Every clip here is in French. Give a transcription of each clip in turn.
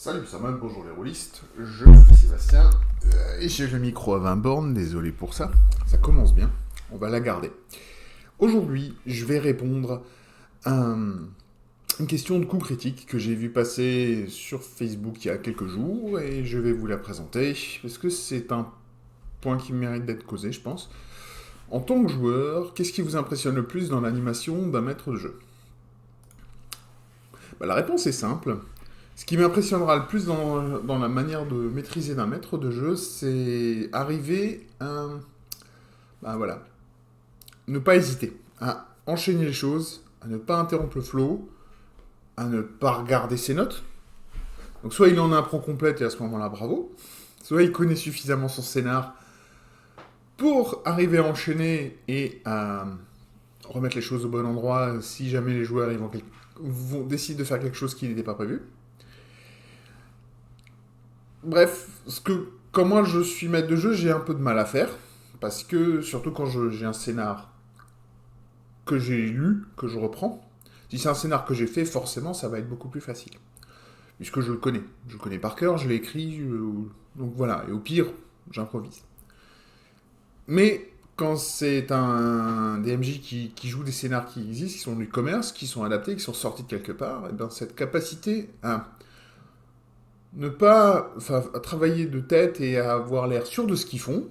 Salut Samuel, bonjour les rôlistes, je suis Sébastien et j'ai le micro à 20 bornes, désolé pour ça, ça commence bien, on va la garder. Aujourd'hui, je vais répondre à une question de coup critique que j'ai vu passer sur Facebook il y a quelques jours et je vais vous la présenter parce que c'est un point qui mérite d'être causé, je pense. En tant que joueur, qu'est-ce qui vous impressionne le plus dans l'animation d'un maître de jeu? La réponse est simple. Ce qui m'impressionnera le plus dans la manière de maîtriser d'un maître de jeu, c'est arriver à, voilà, ne pas hésiter, à enchaîner les choses, à ne pas interrompre le flow, à ne pas regarder ses notes. Donc soit il en a un pro complète et à ce moment-là, bravo, soit il connaît suffisamment son scénar pour arriver à enchaîner et à remettre les choses au bon endroit si jamais les joueurs vont décider de faire quelque chose qui n'était pas prévu. Bref, quand moi je suis maître de jeu, j'ai un peu de mal à faire. Parce que, surtout quand j'ai un scénar que j'ai lu, que je reprends, si c'est un scénar que j'ai fait, forcément ça va être beaucoup plus facile. Puisque je le connais. Je le connais par cœur, je l'ai écrit, donc voilà. Et au pire, j'improvise. Mais quand c'est un DMJ qui joue des scénars qui existent, qui sont du commerce, qui sont adaptés, qui sont sortis de quelque part, et bien cette capacité à ne pas à travailler de tête et à avoir l'air sûr de ce qu'ils font,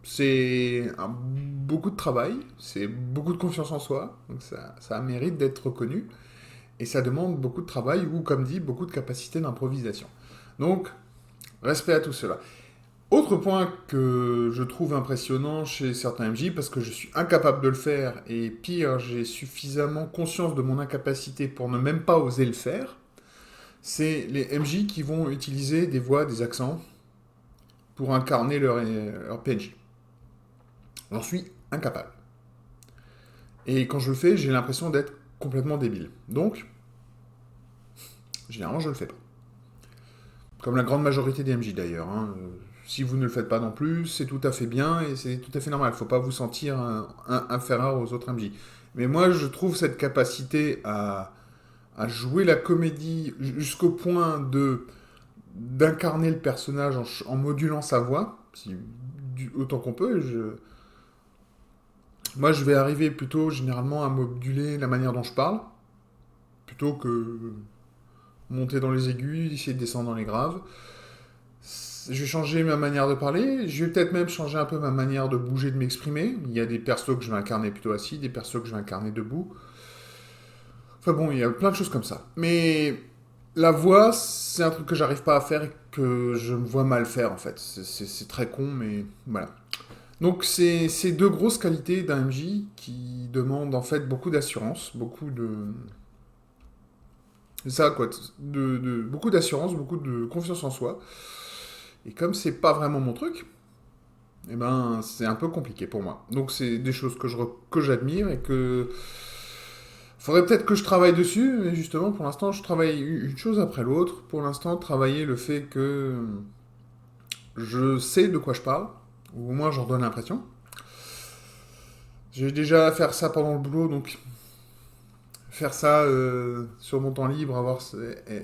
c'est beaucoup de travail, c'est beaucoup de confiance en soi, donc ça mérite d'être reconnu, et ça demande beaucoup de travail ou, comme dit, beaucoup de capacité d'improvisation. Donc, respect à tout cela. Autre point que je trouve impressionnant chez certains MJ, parce que je suis incapable de le faire, et pire, j'ai suffisamment conscience de mon incapacité pour ne même pas oser le faire, c'est les MJ qui vont utiliser des voix, des accents, pour incarner leur PNJ. J'en suis incapable. Et quand je le fais, j'ai l'impression d'être complètement débile. Donc, généralement, je le fais pas. Comme la grande majorité des MJ d'ailleurs. Si vous ne le faites pas non plus, c'est tout à fait bien et c'est tout à fait normal. Il ne faut pas vous sentir inférieur aux autres MJ. Mais moi, je trouve cette capacité à jouer la comédie jusqu'au point d'incarner le personnage en modulant sa voix, autant qu'on peut. Moi, je vais arriver plutôt généralement à moduler la manière dont je parle, plutôt que monter dans les aigus, essayer de descendre dans les graves. Je vais changer ma manière de parler, je vais peut-être même changer un peu ma manière de bouger, de m'exprimer. Il y a des persos que je vais incarner plutôt assis, des persos que je vais incarner debout. Enfin bon, il y a plein de choses comme ça. Mais la voix, c'est un truc que j'arrive pas à faire et que je me vois mal faire en fait. C'est très con, mais voilà. Donc c'est deux grosses qualités d'un MJ qui demandent en fait beaucoup d'assurance, beaucoup de... C'est ça quoi, beaucoup d'assurance, beaucoup de confiance en soi. Et comme c'est pas vraiment mon truc, eh ben c'est un peu compliqué pour moi. Donc c'est des choses que j'admire et que... Faudrait peut-être que je travaille dessus, mais justement pour l'instant je travaille une chose après l'autre. Pour l'instant travailler le fait que je sais de quoi je parle, ou au moins j'en donne l'impression. J'ai déjà faire ça pendant le boulot, donc faire ça sur mon temps libre,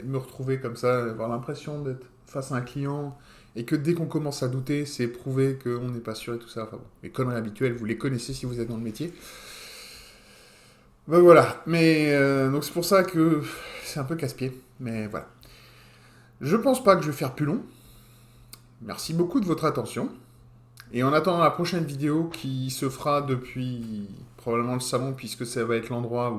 me retrouver comme ça, avoir l'impression d'être face à un client, et que dès qu'on commence à douter, c'est prouver qu'on n'est pas sûr et tout ça. Enfin bon, les conneries habituelles, vous les connaissez si vous êtes dans le métier. Ben voilà, mais donc c'est pour ça que c'est un peu casse-pied, mais voilà. Je pense pas que je vais faire plus long. Merci beaucoup de votre attention. Et en attendant la prochaine vidéo qui se fera depuis probablement le salon, puisque ça va être l'endroit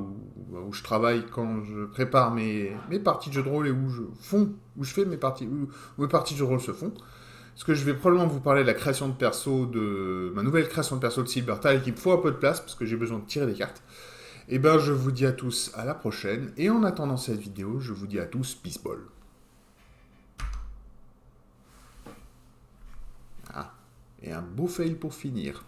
où je travaille quand je prépare mes parties de jeux de rôle et où je fais mes parties, où mes parties de jeux de rôle se font. Parce que je vais probablement vous parler de la création de perso, ma nouvelle création de perso de Silvertile, qui me faut un peu de place, parce que j'ai besoin de tirer des cartes. Et ben je vous dis à tous à la prochaine, et en attendant cette vidéo, je vous dis à tous peace ball. Ah, et un beau fail pour finir.